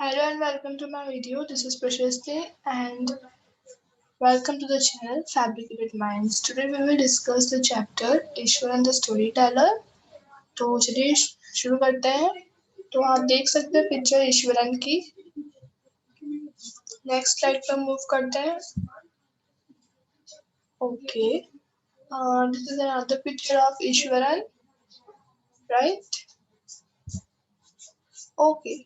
Hello and welcome to my video. This is Prashasti and welcome to the channel Fabricated Minds. Today we will discuss the chapter Eswaran the Storyteller. तो चलिए शुरू करते हैं। तो आप देख सकते हैं पिक्चर ईश्वरन की। नेक्स्ट स्लाइड पर मूव करते हैं। Okay, this is another picture of Eswaran, right? Okay,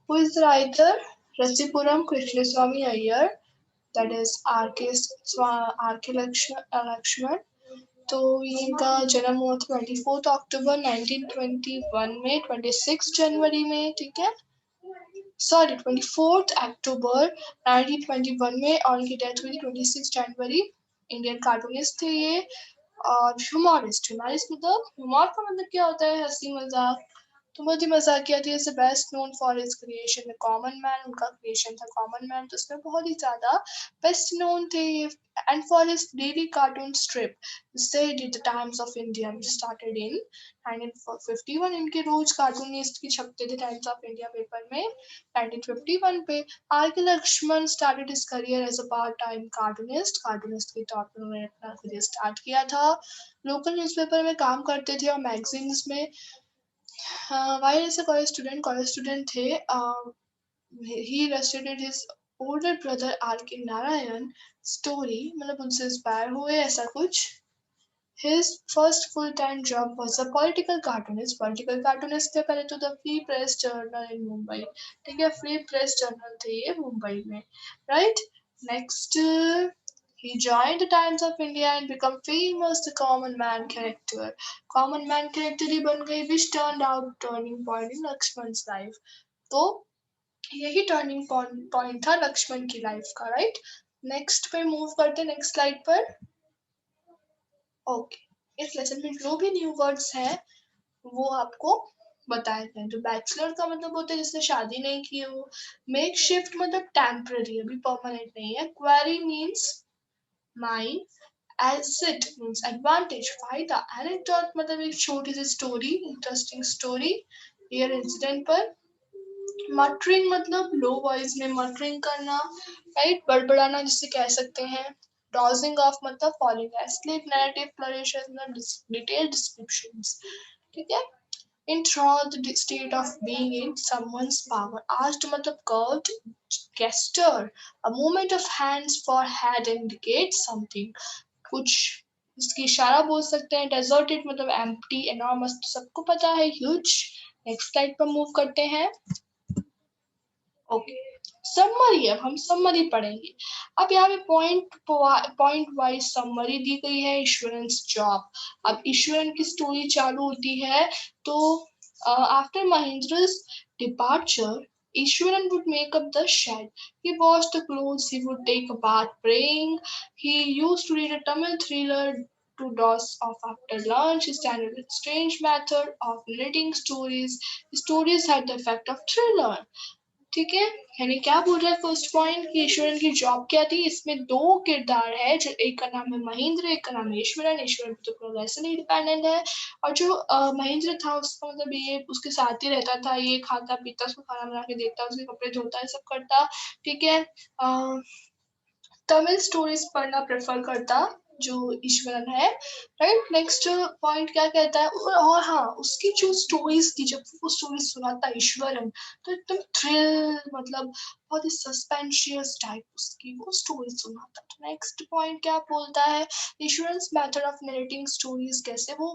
who is the writer? Rasipuram Krishnaswamy Iyer, that is R.K. Lakshman। तो इनका जन्म हुआ 24 अक्टूबर 1921 में, 26 जनवरी में, ठीक है, सॉरी 24 अक्टूबर 1921 में, और इनकी डेथ हुई 26 जनवरी। इंडियन कार्टूनिस्ट थे ये और ह्यूमरिस्ट। ह्यूमरिस्ट मतलब ह्यूमर का मतलब क्या होता है? हंसी मजाक। तो बहुत ही मजाकिया थी। Is best known for his creation common man. उनका क्रिएशन था कॉमन मैन, तो उसमें बहुत ही ज्यादा बेस्ट नोन थे ये। And for his daily cartoon strip said it the Times of India which started in 1951। इनके रोज कार्टूनिस्ट की छपते थे टाइम्स ऑफ इंडिया पेपर में 1951 पे। R K Laxman started his career as a part time cartoonist के तौर पर उन्होंने अपना करियर स्टार्ट किया था। लोकल न्यूज़पेपर में काम करते थे और मैगजीन्स में। while as a college student थे, he illustrated his older brother R.K. Narayan story, मतलब उनसे इंस्पायर हुए ऐसा कुछ। His first full-time job was a political cartoonist। Political cartoonist थे पहले तो the Free Press Journal in Mumbai। ठीक है, Free Press Journal थे ये मुंबई में, right? Next, he joined the Times of India and become famous the common man character। Common man character ही बन गई, which turned out turning point in Lakshman's life। तो यही turning point था लक्ष्मण की life का, राइट? नेक्स्ट पे move करते, next slide पर। ओके, इस लेसन में जो भी न्यू वर्ड्स हैं वो आपको बताए गए। तो बैचलर का मतलब होता है जिसने शादी नहीं की है वो। मेक शिफ्ट मतलब टेम्पररी, अभी परमानेंट नहीं है। Query means mine. Asset means advantage, फायदा। एनेक्डोट मतलब एक छोटी सी story, interesting story, real incident पर। मटरिंग मतलब लो वॉइस में मटरिंग करना, राइट, बड़बड़ाना जिसे कह सकते हैं। डॉजिंग ऑफ मतलब फॉलिंग एस्लीप। नैरेटिव फ्लरिशेस मतलब डिटेल्ड डिस्क्रिप्शंस, ठीक है। Enthralled state of being in someone's power। Asked मतलब curved gesture, a movement of hands for head indicates something, कुछ इसकी इशारा बोल सकते हैं। Deserted मतलब empty, enormous तो सबको पता है, huge। नेक्स्ट स्लाइड पर मूव करते हैं। Okay, summary. अब हम समरी पढ़ेंगे। अब यहाँ पे पॉइंट वाइज समरी दी गई है ईश्वरन जॉब। अब ईश्वरन की स्टोरी चालू होती है तो after महेंद्र's departure, Ishwaran would make up the shed. He washed the clothes, he would take a bath praying. He used to read a Tamil thriller to doze off after lunch. His standard strange method of narrating stories. Stories had the effect of thriller। ठीक है, यानी क्या बोल रहा है first point कि ईश्वरन की job क्या थी। इसमें दो किरदार है, जो एक का नाम है महेंद्र, एक का नाम है ईश्वरन। ईश्वरन तो पूरा वैसे नहीं डिपेंडेंट है, और जो महेंद्र था उसका मतलब ये उसके साथ ही रहता था, ये खाता पीता, उसको खाना बना के देता, उसके कपड़े धोता है, सब करता, ठीक है। तमिल स्टोरीज पढ़ना प्रेफर करता जो ईश्वरन है, राइट। नेक्स्ट पॉइंट क्या कहता है, और हाँ, उसकी जो स्टोरीज थी, जब वो स्टोरी सुनाता ईश्वरन तो एकदम थ्रिल मतलब बहुत ही सस्पेंशियस टाइप उसकी वो स्टोरी सुनाता। तो नेक्स्ट पॉइंट क्या बोलता है, Iswaran's method of narrating stories, कैसे वो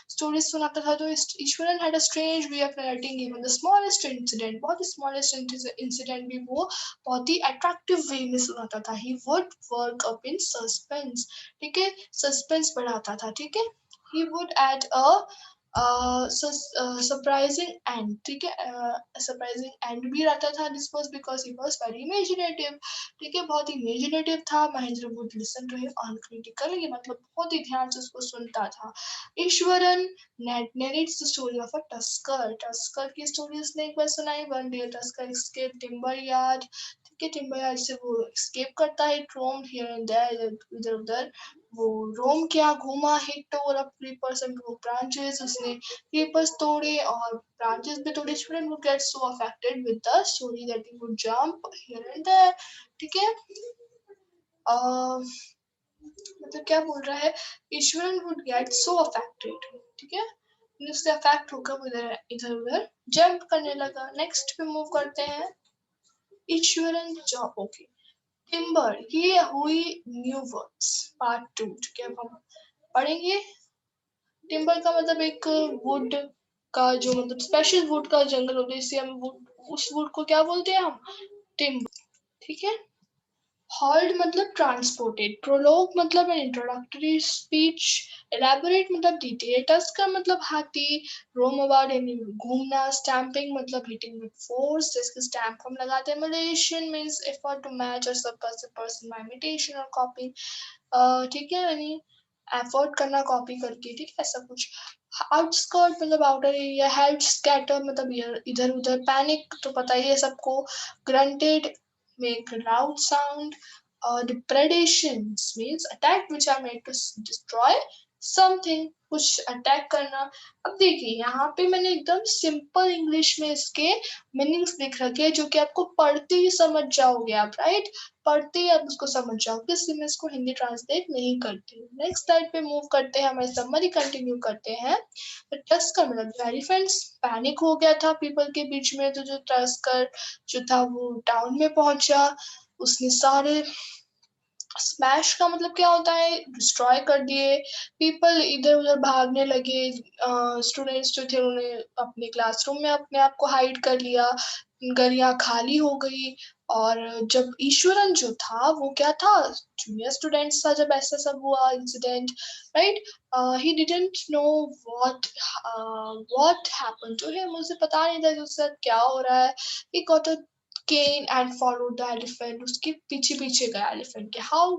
स्टोरीज सुनाता था। तो Eswaran had a strange way of narrating even the smallest incident. बहुत ही स्मॉलेस्ट इंसिडेंट भी वो बहुत ही अट्रैक्टिव वे में सुनाता था। He would work up in suspense, ठीक है, सस्पेंस बढ़ाता था, ठीक है। He would add a surprising end, ठीक है, सरप्राइजिंग एंड भी रहता था। This was because he was very imaginative, ठीक है, बहुत ही इमेजिनेटिव था। Mahendra would listen to him uncritically, मतलब बहुत ही ध्यान से उसको सुनता था। Iswaran narrates the story of a tusker. Tusker की स्टोरी उसने एक बार सुनाई। One day tusker escaped timber yard, ठीक है, टिम्बर यार्ड से वो escape करता है। रोम हियर एंड देयर, इधर उधर वो रोम क्या घूमा। हिट ओवर अ 3% वो ब्रांचेस, उसने पेपर्स तोड़े और ब्रांचेस भी तोड़े, student would get so affected with the story that he would jump here and there. ठीक है, मतलब क्या बोल रहा है, Iswaran would get so affected. ठीक है, उससे अफेक्ट होकर उधर इधर उधर जंप करने लगा। नेक्स्ट पे मूव करते हैं, ईश्वरन जॉब। ओके, टिम्बर, ये हुई न्यू वर्ड्स पार्ट 2। ठीक है, अब हम पढ़ेंगे। टिम्बर का मतलब एक वुड का जो मतलब स्पेशल वुड का जंगल होता है, इसे हम वुड, उस वुड को क्या बोलते हैं हम, टिम्बर। ठीक है, हॉल्ड मतलब ट्रांसपोर्टेड, प्रोलोग मतलब एन इंट्रोडक्टरी स्पीच, एलैबोरेट मतलब डिटेल, टस्कर मतलब हाथी, रोम अबाउट यानी घूमना, स्टैम्पिंग मतलब हिटिंग विद फोर्स, जैसे स्टैम्प हम लगाते हैं। Emulation means effort to match और surpass a person by imitation और कॉपी। ठीक है, यानी एफर्ट करना कॉपी करके। ठीक है, ऐसा कुछ। आउटस्कर्ट मतलब आउटर एरिया, हेल्प स्कैटर मतलब इधर उधर, पैनिक तो पता ही है सबको, granted make a loud sound. Depredations means attack which are made to destroy something, कुछ अटैक करना। अब देखिए यहाँ पे मैंने एकदम सिंपल इंग्लिश में इसके मीनिंग्स लिख रखे हैं जो कि आपको पढ़ते ही समझ जाओगे आप, राइट, पढ़ते ही आप उसको समझ जाओगे, इसलिए मैं इसको हिंदी ट्रांसलेट नहीं करती हूँ। नेक्स्ट स्लाइड पे मूव करते हैं, हमारी समरी कंटिन्यू करते हैं। टस्कर मतलब एलिफेंट्स, पैनिक हो गया था पीपल के बीच में, तो जो टस्कर जो था वो टाउन में पहुंचा, उसने सारे, स्मैश का मतलब क्या होता है, डिस्ट्रॉय कर दिए। पीपल इधर उधर भागने लगे, स्टूडेंट्स जो थे उन्होंने अपने क्लासरूम में अपने आप को हाइड कर लिया, गरियां खाली हो गई। और जब ईश्वरन जो था वो क्या था, जूनियर स्टूडेंट्स था जब ऐसा सब हुआ incident, right, he didn't know what what happened to him, उसे पता नहीं था कि उसके साथ क्या हो रहा है। He got a cane and followed the elephant, उसके पीछे पीछे गया एलिफेंट के। How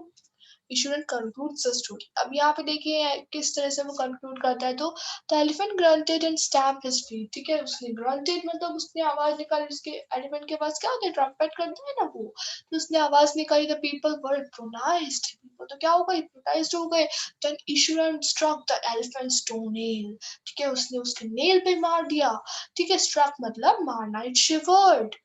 Eswaran concludes the story, अब यहाँ पे देखिए किस तरह से वो कंक्लूड करता है। तो the elephant grunted and stamped his feet। ठीक है, उसने grunted मतलब उसने आवाज निकाली, उसके एलिफेंट के पास क्या होता है, ट्रम्पेट करते हैं ना वो, तो उसने आवाज निकाली। the people were hypnotized, people तो क्या हो गए, hypnotized हो गए। then Eswaran struck the elephant's toenail, ठीक है, उसने उसके नेल पे मार दिया। ठीक है, struck मतलब मारना, it shivered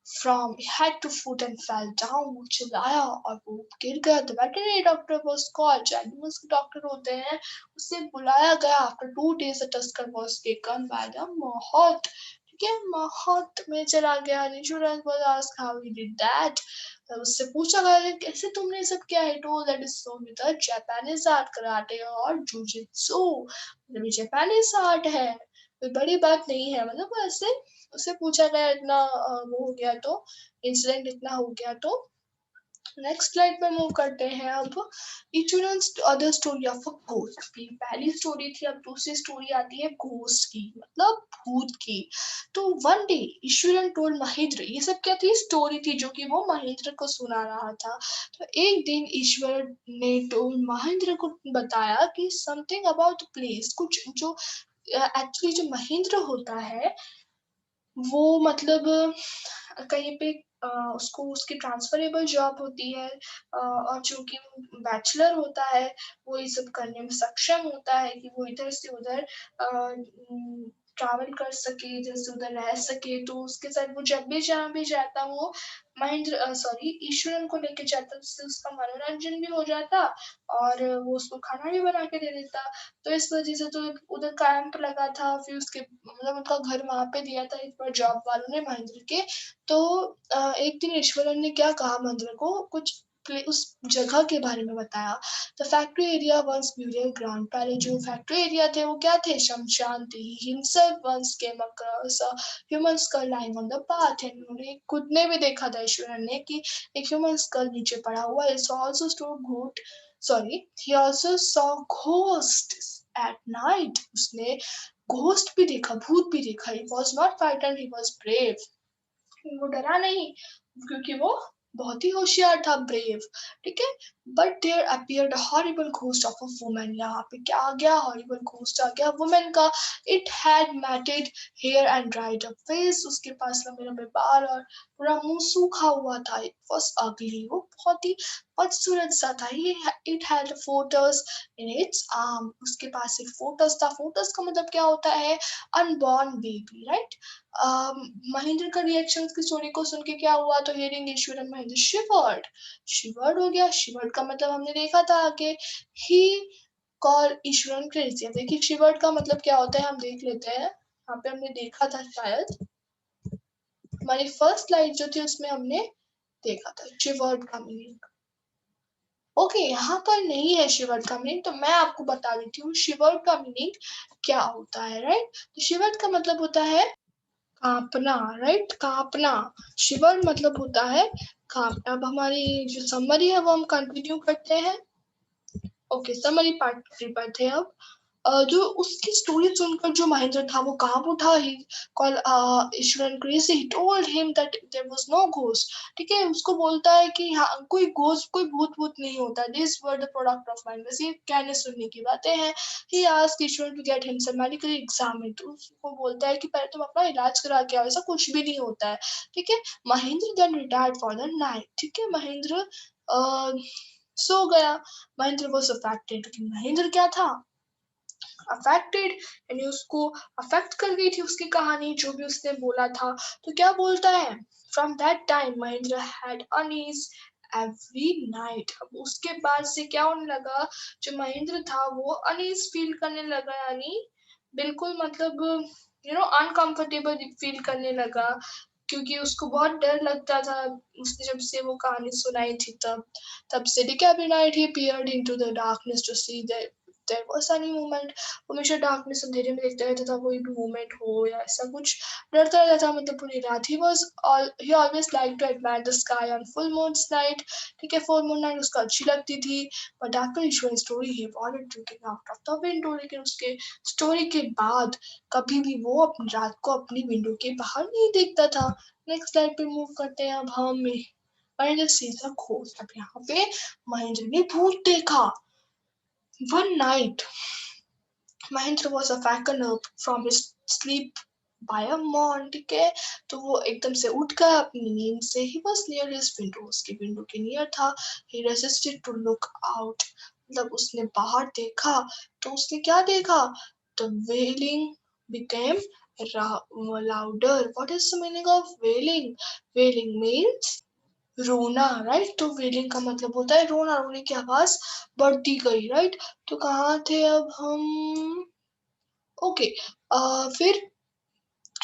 from head to foot and fell down, वो चिल्लाया और वो गिर गया। The veterinary doctor was called, जो animals के डॉक्टर होते हैं उसे बुलाया गया। After 2 days the tusker was taken by the Mahout, ठीक है, Mahout में चला गया। Insurance was asked how he did that, तब उससे पूछा गया कैसे तुमने ये सब किया। He told that is so with the Japanese art, karate और jujitsu, मतलब ये जापानीज आर्ट है, कोई बड़ी बात नहीं है। मतलब ऐसे उससे पूछा गया, इतना वो हो गया तो, इंसिडेंट इतना हो गया तो। नेक्स्ट स्लाइड पे मूव करते हैं अब। इचुरन्स other story of a ghost, पहली स्टोरी थी, अब दूसरी स्टोरी आती है घोस्ट की, मतलब भूत की। तो one day Eswaran told Mahendra, ये सब क्या थी, स्टोरी थी जो कि वो महेंद्र को सुना रहा था। तो एक दिन ईश्वर ने टोल्ड महेंद्र को बताया कि समथिंग अबाउट प्लेस, कुछ जो एक्चुअली जो महेंद्र होता है वो मतलब कहीं पे उसको उसकी ट्रांसफरेबल जॉब होती है, और चूंकि वो बैचलर होता है वो ये सब करने में सक्षम होता है कि वो इधर से उधर ट्रैवल कर सके, इधर से उधर रह सके। तो उसके साथ वो जब भी जहाँ भी जाता वो महेंद्र सॉरी ईश्वरन को लेके जाता, जिससे उसका मनोरंजन भी हो जाता और वो उसको खाना भी बना के दे देता। तो इस वजह से तो उधर कैंप लगा था, फिर उसके मतलब उनका घर वहां पे दिया था एक बार जॉब वालों ने महेंद्र के। तो एक दिन ईश्वरन ने क्या कहा महेंद्र को, कुछ उस जगह के बारे में बताया। The factory area once burial ground, पहले जो फैक्ट्री एरिया थे वो क्या थे, शमशान थे। He himself once came across a human skull lying on the path, and उन्होंने खुद ने भी देखा था ईश्वरन ने कि एक ह्यूमन स्कल नीचे पड़ा हुआ है। सो आल्सो स्टोर घोट sorry he also saw ghosts at night, उसने घोस्ट भी देखा, भूत भी देखा। he was not frightened, he was brave, वो डरा नहीं क्योंकि वो बहुत ही होशियार था, ब्रेव, ठीक है। But there appeared horrible ghost of a woman, यहाँ पे क्या आ गया, हॉरिबल घोस्ट आ गया वुमन का। It had matted hair and dried up face, उसके पास लंबे लंबे बाल और पूरा मुंह सूखा हुआ था। इट वॉज अगली, वो बहुत ही बदसूरत सा था। It had photos in its arm, उसके पास एक फोटस था। फोटस का मतलब क्या होता है, अनबॉर्न बेबी, राइट। महेंद्र का रिएक्शन की स्टोरी को सुन के क्या हुआ, तो हियरिंग ईश्वर एंड महेंद्र शिवर्ड, शिवर्ड हो गया। शिवर्ड का मतलब हमने देखा था आगे, ही कॉल ईश्वरन क्रेजी। देखिए शिवर्ड का मतलब क्या होता है, हम देख लेते हैं। यहाँ पे हमने देखा था शायद, हमारी फर्स्ट स्लाइड जो थी उसमें हमने देखा था शिवर्ड का मीनिंग। ओके, यहाँ पर नहीं है शिवर्ड का मीनिंग, तो मैं आपको बता देती हूँ शिवर्ड का मीनिंग क्या होता है, राइट। तो शिवर्ड का मतलब होता है कांपना, राइट, कांपना। शिवर मतलब होता है कांपना। अब हमारी जो समरी है वो हम कंटिन्यू करते हैं। ओके, समरी पार्ट 3 पर थे अब। जो उसकी स्टोरी सुनकर जो महेंद्र था वो कांप उठा। He call Iswaran crazy, he told him that there was no ghost, ठीक है। उसको बोलता है कि हाँ, कोई घोस्ट, कोई भूत भूत नहीं होता। This were the product of mind, बस ये कहने सुनने की बातें हैं। He asked Eshwaran to get himself medically examined, तो उसको बोलता है कि पहले तुम अपना इलाज करा के आओ, ऐसा कुछ भी नहीं होता है, ठीक है। Mahendra then retired for the night, ठीक है। महेंद्र सो गया। महेंद्र वॉज अफेक्टेड, महेंद्र क्या था, अफेक्टेड, यानी उसको अफेक्ट कर गई थी उसकी कहानी, जो भी उसने बोला था। तो क्या बोलता है, from that time Mahendra had unease every night. अब उसके बाद से क्या होने लगा, जो महेंद्र था वो अनईज फील करने लगा, यानी बिल्कुल मतलब अनकंफर्टेबल फील करने लगा, क्योंकि उसको बहुत डर लगता था। उसने जब से वो कहानी सुनाई थी तब से, ठीक है। Every night he peered into the darkness to see that there was any movement, हमेशा डार्कनेस अंधेरे में देखता रहता था, कोई भी मूवमेंट हो या ऐसा कुछ, डरता रहता था मतलब पूरी रात। he always liked to admire the sky on full moon night, ठीक है। फुल मून नाइट उसको अच्छी लगती थी। But after Ishwar story he avoided drinking out of the window, लेकिन उसके स्टोरी के बाद कभी भी वो अपनी रात को अपनी विंडो के बाहर नहीं देखता था। नेक्स्ट स्लाइड पे मूव करते हैं अब हम। महेंद्र सीधा घोस्ट, अब यहाँ पे महेंद्र ने भूत देखा। One night Mahendra was awakened up from his sleep by a mourn, ठीक है। तो वो एकदम से उठ गया अपनी नींद से। he was near his window, उसके विंडो के नियर था। he resisted to look out, मतलब उसने बाहर देखा, तो उसने क्या देखा, the wailing became louder. What is the meaning of wailing? Wailing means रोना, राइट। तो वेलिंग का मतलब होता है रोना, रोने की आवाज बढ़ती गई, राइट। तो कहाँ थे अब हम, ओके। फिर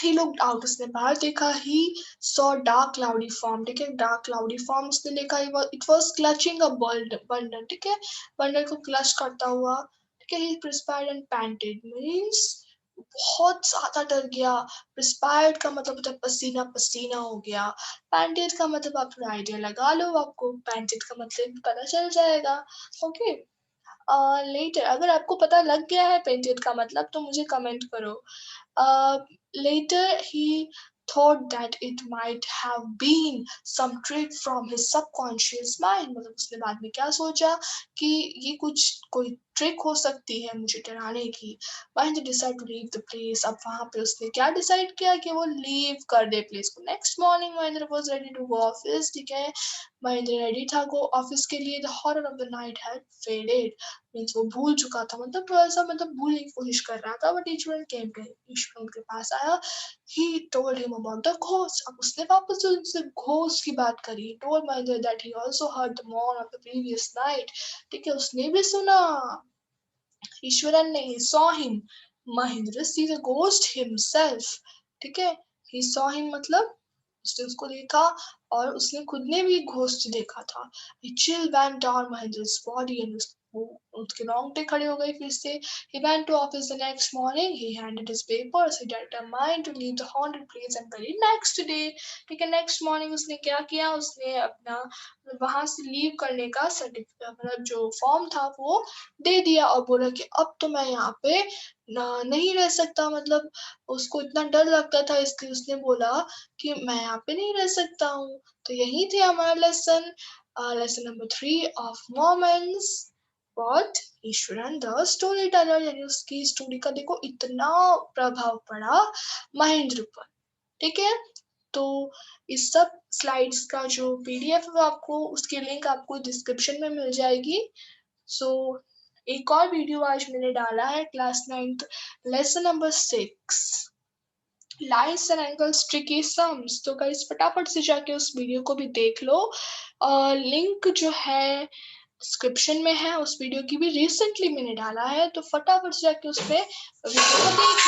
ही लुक्ड आउट, उसने बाहर देखा। He saw dark cloudy form, ठीक है। डार्क क्लाउडी फॉर्म उसने देखा। It was clutching a bundle, ठीक है। बंडल को क्लच करता हुआ, ठीक है। ही प्रिस्पायर्ड एंड पैंटेड मींस बहुत ज्यादा डर गया। प्रिस्पायर्ड का मतलब होता है पसीना पसीना हो गया। पैंटेड का मतलब आप थोड़ा आइडिया लगा लो, आपको पैंटेड का मतलब पता चल जाएगा। ओके, लेटर अगर आपको पता लग गया है पेंटेड का मतलब तो मुझे कमेंट करो। Later he thought that it might have been some trick from his subconscious mind, मतलब उसने बाद में क्या सोचा कि ये कुछ कोई ट्रिक हो सकती है मुझे डराने की। Mahendra decide to leave the place, अब वहां पे उसने क्या डिसाइड किया कि वो लीव कर दे प्लेस को। Next morning Mahendra was ready to go office, ठीक है। महेंद्र रेडी था गो ऑफिस के लिए। The horror of the night had faded, means वो भूल चुका था, मतलब थोड़ा सा मतलब भूलने की कोशिश कर रहा था। बट ईश्वर उनके पास आया। He told him about the ghost, अब उसने वापस उनसे घोस्ट की बात करी। Told Mahendra that he also heard the mourn of the previous night, ठीक है। उसने भी सुना, ईश्वरन ने। He saw him, Mahendra see the ghost himself, ठीक है। ही सॉ हिम मतलब उसने उसको देखा, और उसने खुद ने भी घोस्ट देखा था। A chill went down Mahendra's body and उसके रोंगटे खड़े हो गए फिर से। He went to office the next morning. He handed his papers. He determined to leave the haunted place and very next day. ठीक है, next morning उसने क्या किया, उसने अपना वहां से लीव करने का सर्टिफिकेट, मतलब जो फॉर्म था वो दे दिया, और बोला कि अब तो मैं यहाँ पे नहीं रह सकता। मतलब उसको इतना डर लगता था, इसलिए उसने बोला कि मैं यहाँ पे नहीं रह सकता हूँ। तो यही थे हमारा lesson number 3 of moments what Eswaran the story teller, यानी उसकी स्टोरी का देखो इतना प्रभाव पड़ा महेंद्र पर। ठीक है, तो इस सब स्लाइड्स का जो पीडीएफ है आपको उसकी लिंक आपको डिस्क्रिप्शन में मिल जाएगी। सो एक और वीडियो आज मैंने डाला है class 9th lesson number 6 lines and angles tricky sums, तो गाइस फटाफट से जाके उस वीडियो को भी देख लो। लिंक जो है डिस्क्रिप्शन में है, उस वीडियो की भी रिसेंटली मैंने डाला है, तो फटाफट से जाके उसमें वीडियो को देख